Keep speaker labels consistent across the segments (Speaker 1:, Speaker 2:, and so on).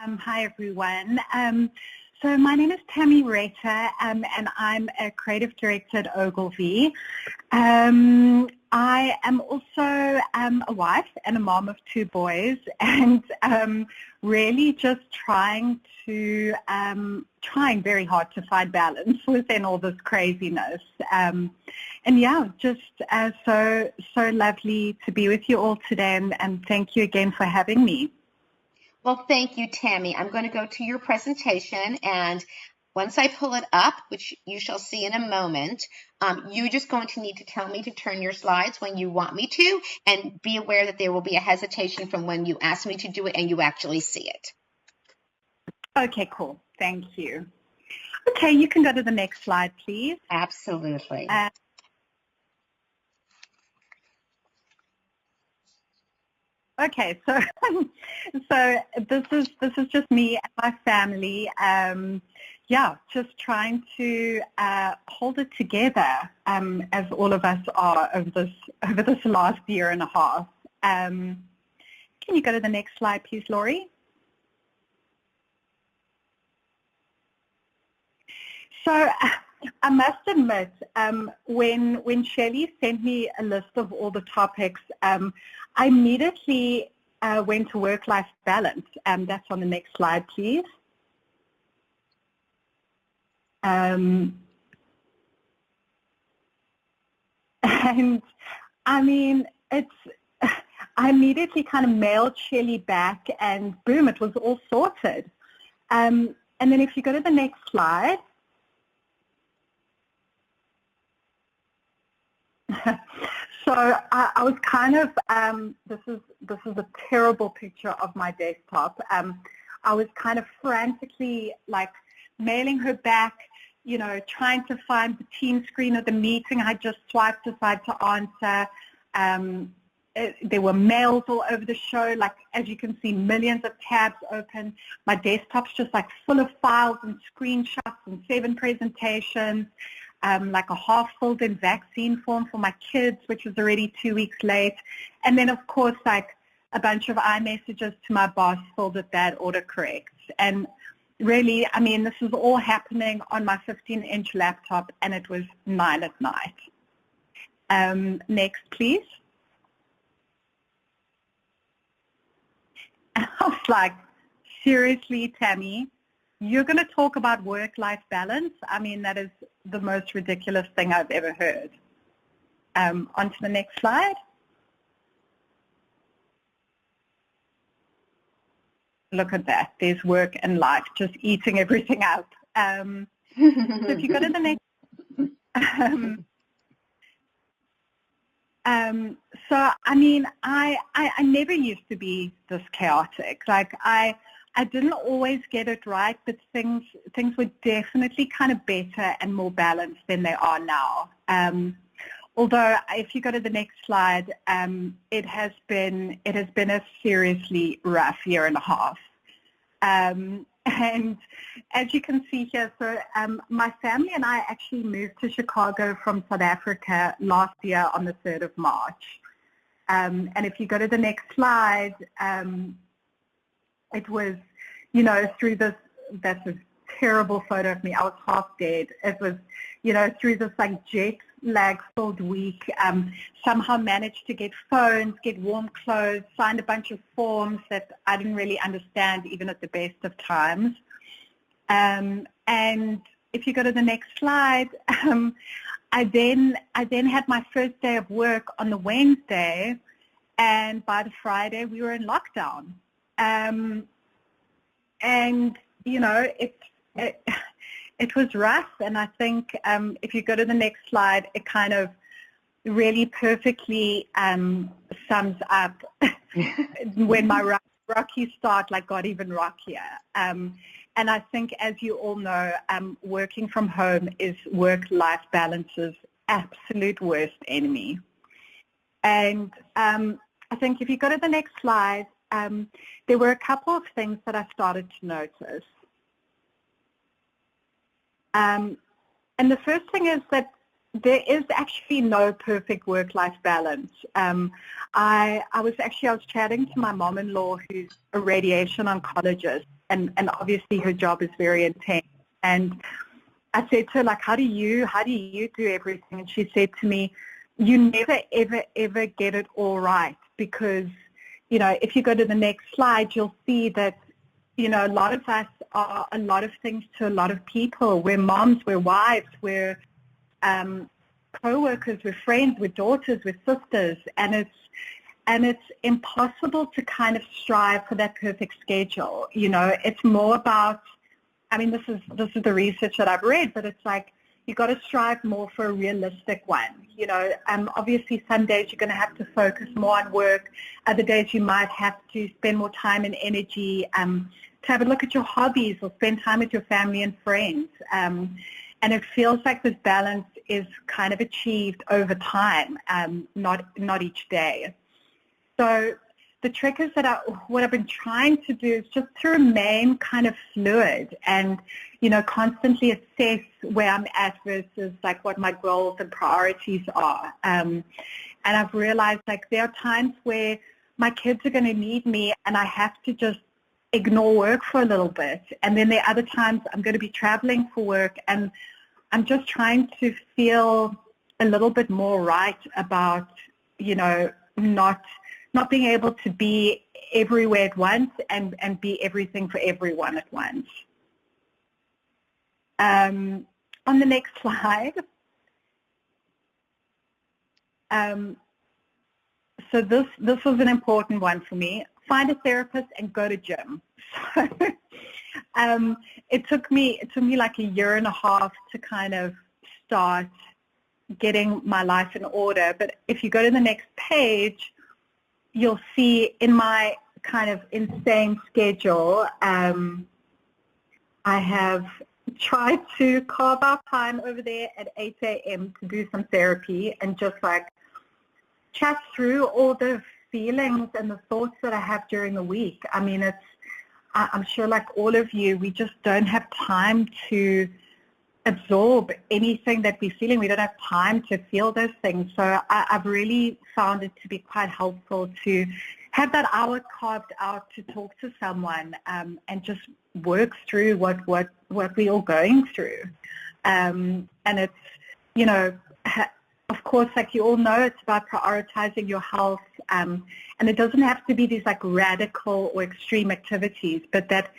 Speaker 1: Hi, everyone. So my name is Tammy Retter, and I'm a creative director at Ogilvy. I am also a wife and a mom of 2 boys, and really just trying very hard to find balance within all this craziness. And yeah, just so lovely to be with you all today, and thank you again for having me.
Speaker 2: Well, thank you, Tammy. I'm going to go to your presentation, and once I pull it up, which you shall see in a moment, you're just going to need to tell me to turn your slides when you want me to, and be aware that there will be a hesitation from when you ask me to do it and you actually see it.
Speaker 1: Okay, cool. Thank you. Okay, you can go to the next slide, please.
Speaker 2: Absolutely.
Speaker 1: Okay, so this is just me and my family. Yeah, just trying to hold it together, as all of us are over this last year and a half. Can you go to the next slide, please, Laurie? So I must admit, when Shelley sent me a list of all the topics, I immediately went to work-life balance. That's on the next slide, please. And I mean, I immediately kind of mailed Shelley back, and boom, it was all sorted. And then if you go to the next slide. So I was kind of, this is a terrible picture of my desktop. I was kind of frantically like mailing her back, you know, trying to find the team screen of the meeting. I just swiped aside to answer. There were mails all over the show. Like, as you can see, millions of tabs open. My desktop's just like full of files and screenshots and 7 presentations. Like a half-filled-in vaccine form for my kids, which was already 2 weeks late. And then, of course, like a bunch of iMessages to my boss filled with bad autocorrects. And really, I mean, this was all happening on my 15-inch laptop, and it was 9 at night. Next, please. I was like, seriously, Tammy? You're going to talk about work-life balance? I mean, that is the most ridiculous thing I've ever heard. On to the next slide. Look at that. There's work and life just eating everything up. So if you go to the next. So, I mean, I never used to be this chaotic. Like, I didn't always get it right, but things were definitely kind of better and more balanced than they are now. Although, if you go to the next slide, it has been a seriously rough year and a half. And as you can see here, so my family and I actually moved to Chicago from South Africa last year on the 3rd of March. And if you go to the next slide, it was, you know, through this, that's a terrible photo of me. I was half dead. It was, you know, through this like jet lag filled week, somehow managed to get phones, get warm clothes, signed a bunch of forms that I didn't really understand even at the best of times. And if you go to the next slide, I then had my first day of work on the Wednesday, and by the Friday we were in lockdown. And, you know, it was rough, and I think if you go to the next slide, it kind of really perfectly sums up when my rocky start like got even rockier. And I think, as you all know, working from home is work-life balance's absolute worst enemy. And I think if you go to the next slide, there were a couple of things that I started to notice. And the first thing is that there is actually no perfect work-life balance. I was chatting to my mom-in-law, who's a radiation oncologist, and obviously her job is very intense. And I said to her, like, how do you do everything? And she said to me, you never, ever, ever get it all right, because, you know, if you go to the next slide, you'll see that, you know, a lot of us are a lot of things to a lot of people. We're moms, we're wives, we're co-workers, we're friends, we're daughters, we're sisters, and it's impossible to kind of strive for that perfect schedule. You know, it's more about, I mean, this is the research that I've read, but it's like you got to strive more for a realistic one. You know, obviously some days you're going to have to focus more on work. Other days you might have to spend more time and energy to have a look at your hobbies or spend time with your family and friends. And it feels like this balance is kind of achieved over time, not each day. So the trick is that what I've been trying to do is just to remain kind of fluid and, you know, constantly assess where I'm at versus like what my goals and priorities are. And I've realized like there are times where my kids are going to need me and I have to just ignore work for a little bit. And then there are other times I'm going to be traveling for work and I'm just trying to feel a little bit more right about, you know, not being able to be everywhere at once and be everything for everyone at once. On the next slide. So this was an important one for me. Find a therapist and go to gym. So it took me like a year and a half to kind of start getting my life in order. But if you go to the next page, you'll see in my kind of insane schedule, I have tried to carve out time over there at 8 a.m. to do some therapy and just like chat through all the feelings and the thoughts that I have during the week. I mean, I'm sure like all of you, we just don't have time to absorb anything that we're feeling. We don't have time to feel those things. So I've really found it to be quite helpful to have that hour carved out to talk to someone and just work through what we're all going through. And it's, you know, of course, like you all know, it's about prioritizing your health. And it doesn't have to be these like radical or extreme activities, but that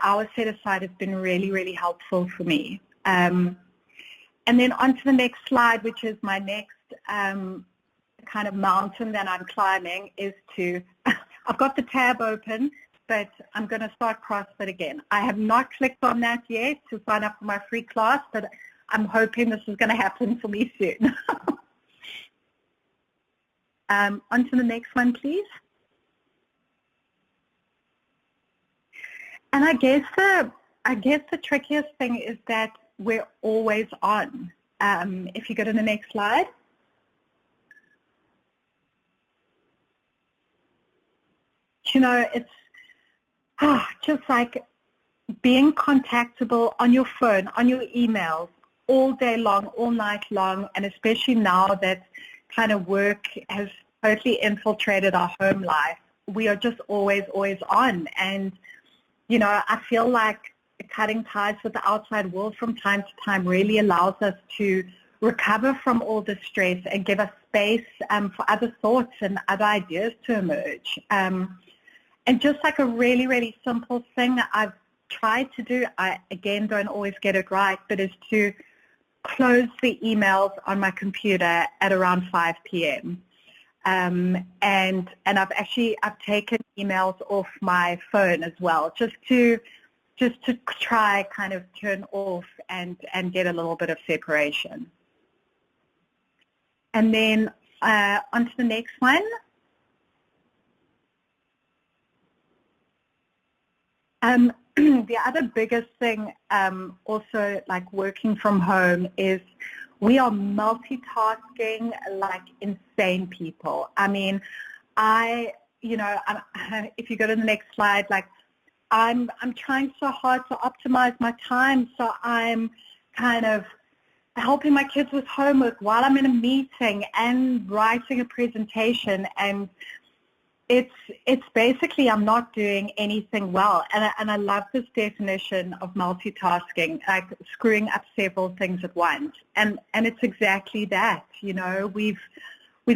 Speaker 1: hour set aside has been really, really helpful for me. And then on to the next slide, which is my next kind of mountain that I'm climbing, is to, I've got the tab open, but I'm going to start CrossFit again. I have not clicked on that yet to sign up for my free class, but I'm hoping this is going to happen for me soon. On to the next one, please. And I guess the trickiest thing is that we're always on. If you go to the next slide. You know, it's just like being contactable on your phone, on your emails, all day long, all night long, and especially now that kind of work has totally infiltrated our home life, we are just always on. And, you know, I feel like cutting ties with the outside world from time to time really allows us to recover from all the stress and give us space for other thoughts and other ideas to emerge. And just like a really, really simple thing I've tried to do, I, again, don't always get it right, but is to close the emails on my computer at around 5 p.m. And I've taken emails off my phone as well, just to try kind of turn off and get a little bit of separation. And then on to the next one. The other biggest thing also like working from home is we are multitasking like insane people. I mean, if you go to the next slide, like I'm trying so hard to optimize my time, so I'm kind of helping my kids with homework while I'm in a meeting and writing a presentation, and it's basically I'm not doing anything well. And I love this definition of multitasking, like screwing up several things at once. And it's exactly that. You know, we've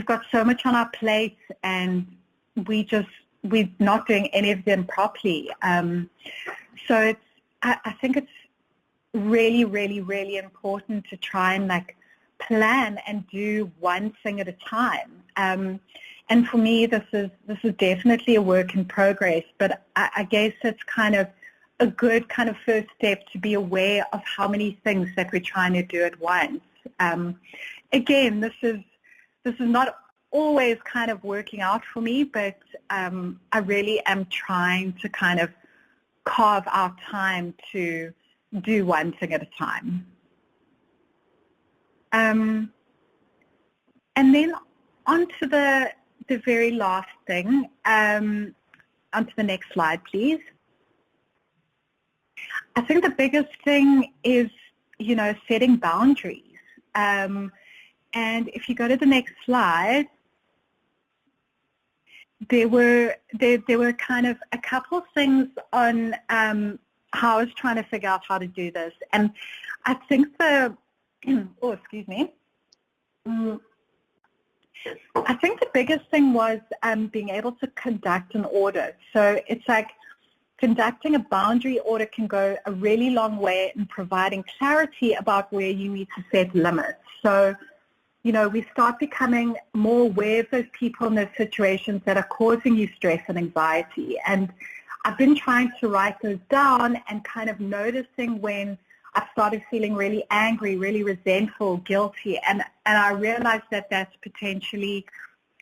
Speaker 1: got so much on our plates, and we're not doing any of them properly. So I think it's really, really, really important to try and like plan and do one thing at a time. And for me, this is definitely a work in progress, but I guess it's kind of a good kind of first step to be aware of how many things that we're trying to do at once. Again, this is not always kind of working out for me, but I really am trying to kind of carve out time to do one thing at a time. And then onto the very last thing, onto the next slide, please. I think the biggest thing is, you know, setting boundaries. And if you go to the next slide, there were kind of a couple of things on how I was trying to figure out how to do this. And I think excuse me. I think the biggest thing was being able to conduct an audit. So it's like conducting a boundary audit can go a really long way in providing clarity about where you need to set limits. So, you know, we start becoming more aware of those people and those situations that are causing you stress and anxiety. And I've been trying to write those down and kind of noticing when I started feeling really angry, really resentful, guilty, and I realized that that's potentially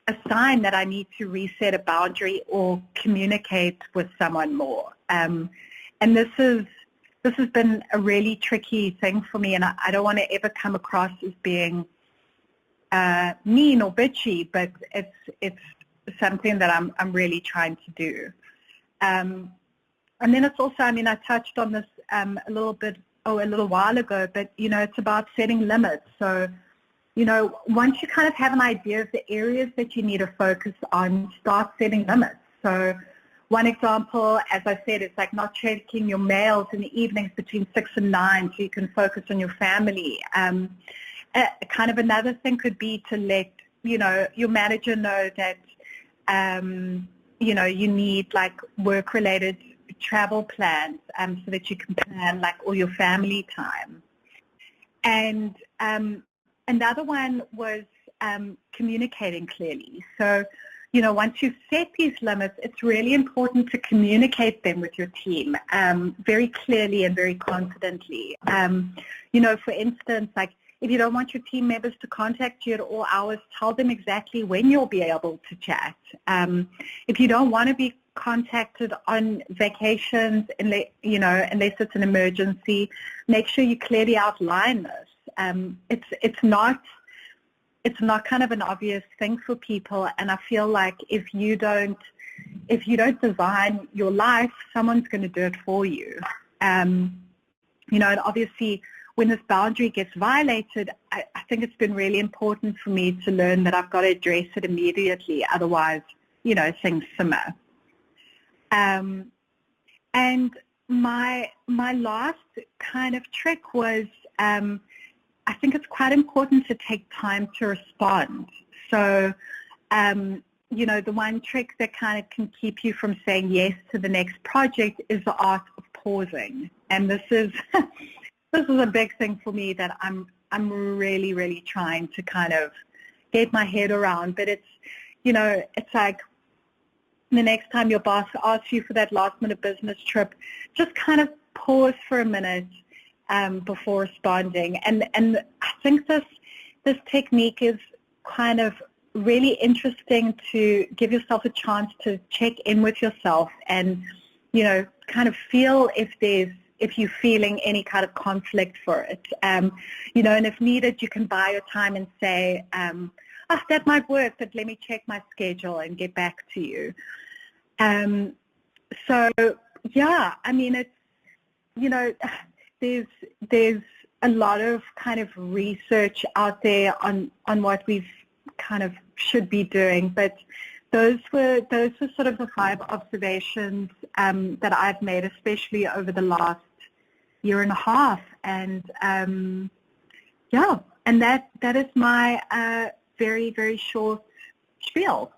Speaker 1: a sign that I need to reset a boundary or communicate with someone more. And this has been a really tricky thing for me, and I don't want to ever come across as being mean or bitchy, but it's something that I'm really trying to do. And then it's also, I mean, I touched on this a little while ago, but, you know, it's about setting limits. So, you know, once you kind of have an idea of the areas that you need to focus on, start setting limits. So one example, as I said, is like not checking your mails in the evenings between 6 and 9 so you can focus on your family. Kind of another thing could be to let, you know, your manager know that, you know, you need like work-related travel plans so that you can plan like all your family time. And another one was communicating clearly. So, you know, once you've set these limits, it's really important to communicate them with your team very clearly and very confidently. You know, for instance, like if you don't want your team members to contact you at all hours, tell them exactly when you'll be able to chat. If you don't want to be contacted on vacations, you know, unless it's an emergency, make sure you clearly outline this. It's not kind of an obvious thing for people, and I feel like if you don't design your life, someone's going to do it for you. You know, and obviously when this boundary gets violated, I think it's been really important for me to learn that I've got to address it immediately, otherwise, you know, things simmer. And my last kind of trick was, I think it's quite important to take time to respond. So, you know, the one trick that kind of can keep you from saying yes to the next project is the art of pausing. And this is a big thing for me that I'm really, really trying to kind of get my head around. But it's, you know, it's like the next time your boss asks you for that last-minute business trip, just kind of pause for a minute before responding. And I think this technique is kind of really interesting to give yourself a chance to check in with yourself and, you know, kind of feel if you're feeling any kind of conflict for it. You know, and if needed, you can buy your time and say, that might work, but let me check my schedule and get back to you. So, yeah, I mean, it's, you know, there's a lot of kind of research out there on what we've kind of should be doing, but those were sort of the 5 observations that I've made, especially over the last year and a half, and yeah, and that is my very, very short spiel.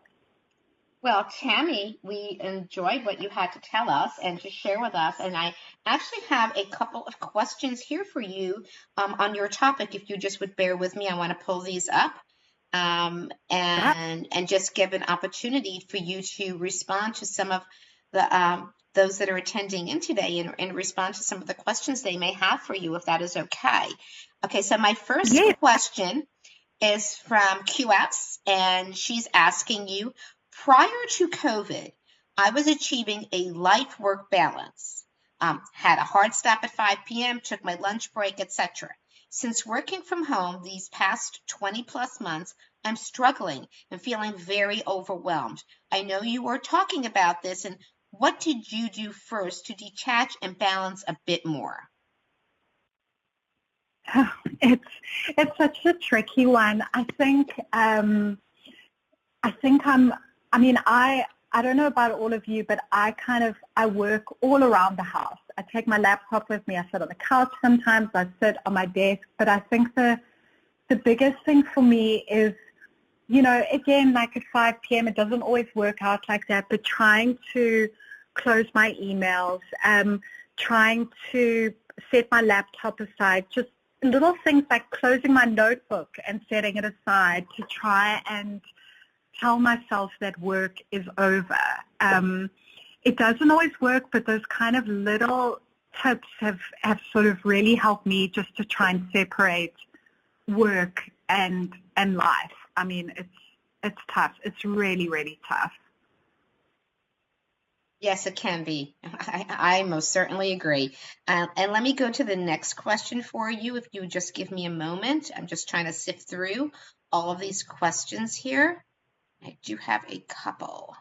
Speaker 2: Well, Tammy, we enjoyed what you had to tell us and to share with us, and I actually have a couple of questions here for you on your topic. If you just would bear with me, I want to pull these up and just give an opportunity for you to respond to some of the those that are attending in today and respond to some of the questions they may have for you, if that is okay. Okay, so my first question is from QS, and she's asking you, prior to COVID, I was achieving a life-work balance, had a hard stop at 5 p.m., took my lunch break, etc. Since working from home these past 20-plus months, I'm struggling and feeling very overwhelmed. I know you were talking about this, and what did you do first to detach and balance a bit more?
Speaker 1: It's such a tricky one. I don't know about all of you, but I work all around the house. I take my laptop with me. I sit on the couch sometimes. I sit on my desk. But I think the biggest thing for me is, again, like at 5 p.m., it doesn't always work out like that, but trying to close my emails, trying to set my laptop aside, just little things like closing my notebook and setting it aside to try and tell myself that work is over. It doesn't always work, but those kind of little tips have sort of really helped me just to try and separate work and life. I mean, it's tough. It's really, really tough.
Speaker 2: Yes, it can be. I most certainly agree. And let me go to the next question for you, if you would just give me a moment. I'm just trying to sift through all of these questions here. I do have a couple.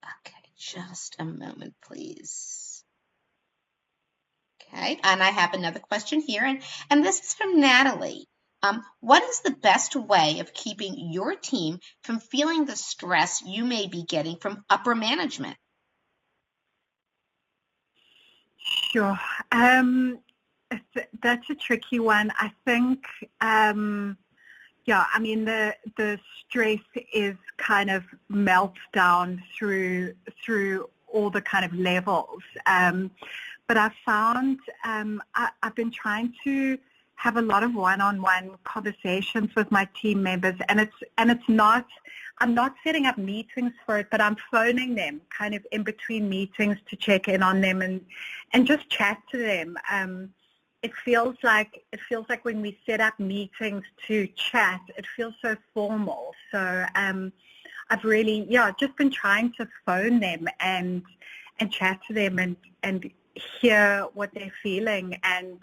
Speaker 2: Okay, just a moment, please. Okay, and I have another question here, and this is from Natalie. What is the best way of keeping your team from feeling the stress you may be getting from upper management?
Speaker 1: Sure. That's a tricky one. I think, the stress is kind of melts down through all the kind of levels. But I've found I've been trying to have a lot of one-on-one conversations with my team members, and it's not, I'm not setting up meetings for it, but I'm phoning them kind of in between meetings to check in on them and just chat to them. It feels like when we set up meetings to chat, it feels so formal. So I've really, just been trying to phone them and chat to them and hear what they're feeling. And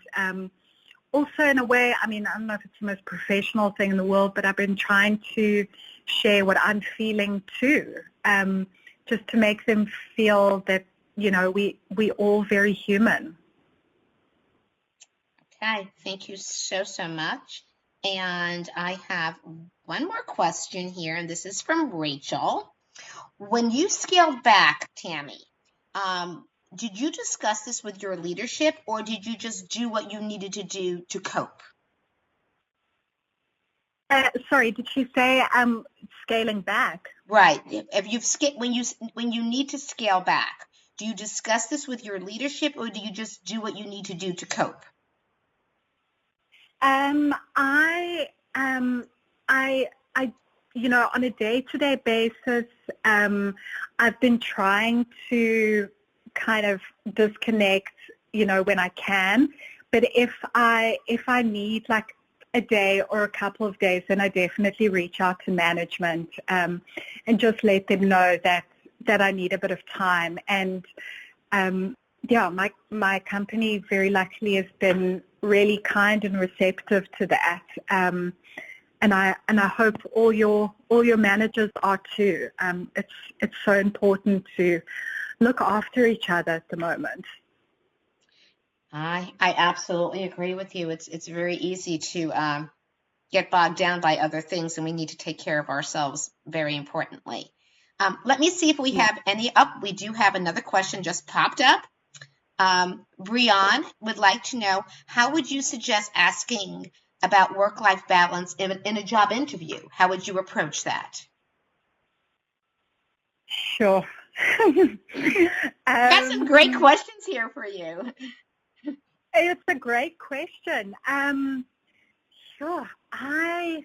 Speaker 1: also in a way, I mean, I don't know if it's the most professional thing in the world, but I've been trying to share what I'm feeling too, just to make them feel that, we all very human.
Speaker 2: Okay, thank you so much. And I have one more question here, and this is from Rachel. When you scaled back, Tammy, did you discuss this with your leadership, or did you just do what you needed to do to cope?
Speaker 1: Sorry, did she say scaling back?
Speaker 2: Right. If you've when you need to scale back, do you discuss this with your leadership, or do you just do what you need to do to cope?
Speaker 1: On a day-to-day basis, I've been trying to kind of disconnect, when I can. But if I need like a day or a couple of days, then I definitely reach out to management and just let them know that I need a bit of time. And my company very luckily has been really kind and receptive to that. And I hope all your managers are too. It's so important to look after each other at the moment.
Speaker 2: I absolutely agree with you. It's very easy to get bogged down by other things, and we need to take care of ourselves very importantly. Let me see if we
Speaker 1: Yeah.
Speaker 2: have any up. We do have another question just popped up. Brian would like to know, how would you suggest asking about work-life balance in a job interview? How would you approach that?
Speaker 1: Sure.
Speaker 2: Got some great questions here for you.
Speaker 1: It's a great question. Sure. I've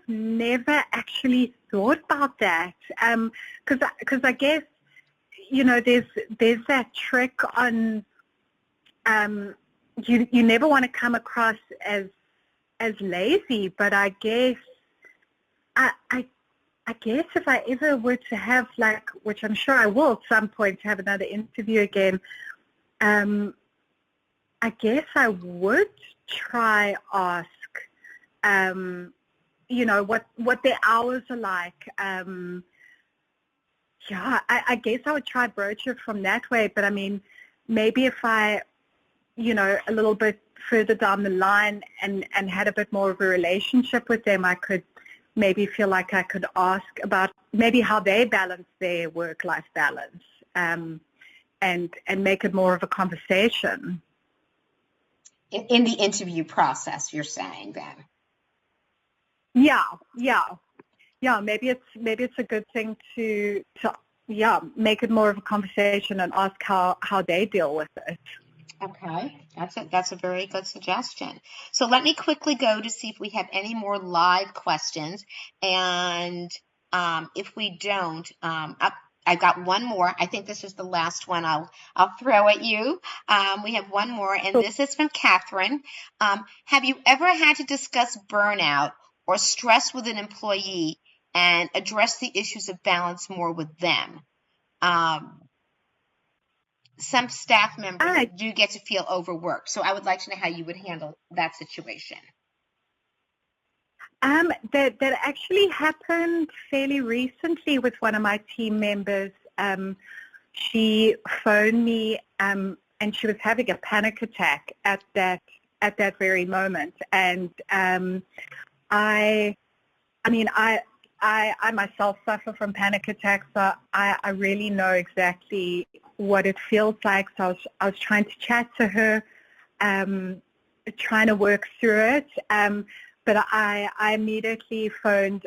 Speaker 1: never actually thought about that. Because I guess, you know, there's that trick on you never want to come across as lazy, but I guess I guess if I ever were to have, like, which I'm sure I will at some point, to have another interview again, I guess I would try ask, you know, what their hours are like. Yeah, I guess I would try broach it from that way. But I mean, maybe if I, you know, a little bit further down the line and had a bit more of a relationship with them, I could maybe feel like I could ask about maybe how they balance their work-life balance, and make it more of a conversation.
Speaker 2: In the interview process, you're saying then?
Speaker 1: Yeah. Maybe it's a good thing to make it more of a conversation and ask how they deal with it.
Speaker 2: Okay, that's a very good suggestion. So let me quickly go to see if we have any more live questions, and if we don't, I've got one more. I think this is the last one I'll throw at you. We have one more, and this is from Catherine. Have you ever had to discuss burnout or stress with an employee and address the issues of balance more with them? Some staff members do get to feel overworked, so I would like to know how you would handle that situation.
Speaker 1: That actually happened fairly recently with one of my team members. She phoned me, and she was having a panic attack at that very moment. And I myself suffer from panic attacks, so I really know exactly what it feels like. So I was trying to chat to her, trying to work through it. But I immediately phoned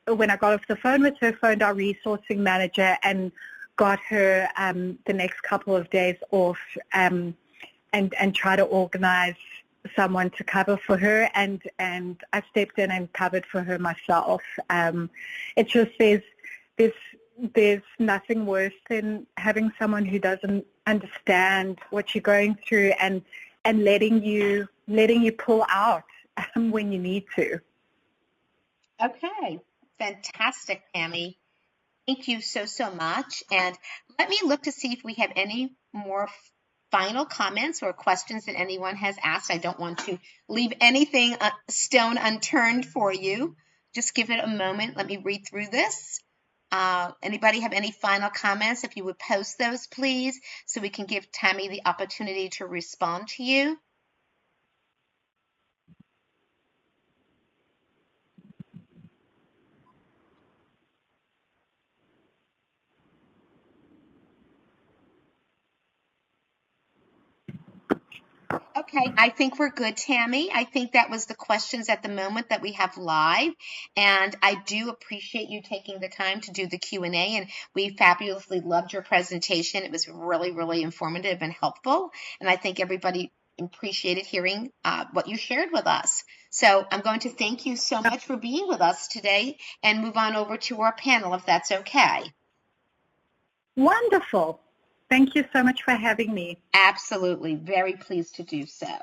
Speaker 1: when I got off the phone with her, phoned our resourcing manager and got her the next couple of days off, and try to organize someone to cover for her, and I stepped in and covered for her myself. It's just there's nothing worse than having someone who doesn't understand what you're going through and letting you pull out when you need to.
Speaker 2: Okay, fantastic, Tammy. Thank you so much. And let me look to see if we have any more final comments or questions that anyone has asked. I don't want to leave anything stone unturned for you. Just give it a moment. Let me read through this. Anybody have any final comments? If you would post those, please, so we can give Tammy the opportunity to respond to you. Okay, I think we're good, Tammy. I think that was the questions at the moment that we have live, and I do appreciate you taking the time to do the Q&A, and we fabulously loved your presentation. It was really, really informative and helpful, and I think everybody appreciated hearing what you shared with us. So I'm going to thank you so much for being with us today and move on over to our panel, if that's okay.
Speaker 1: Wonderful. Thank you so much for having me.
Speaker 2: Absolutely. Very pleased to do so.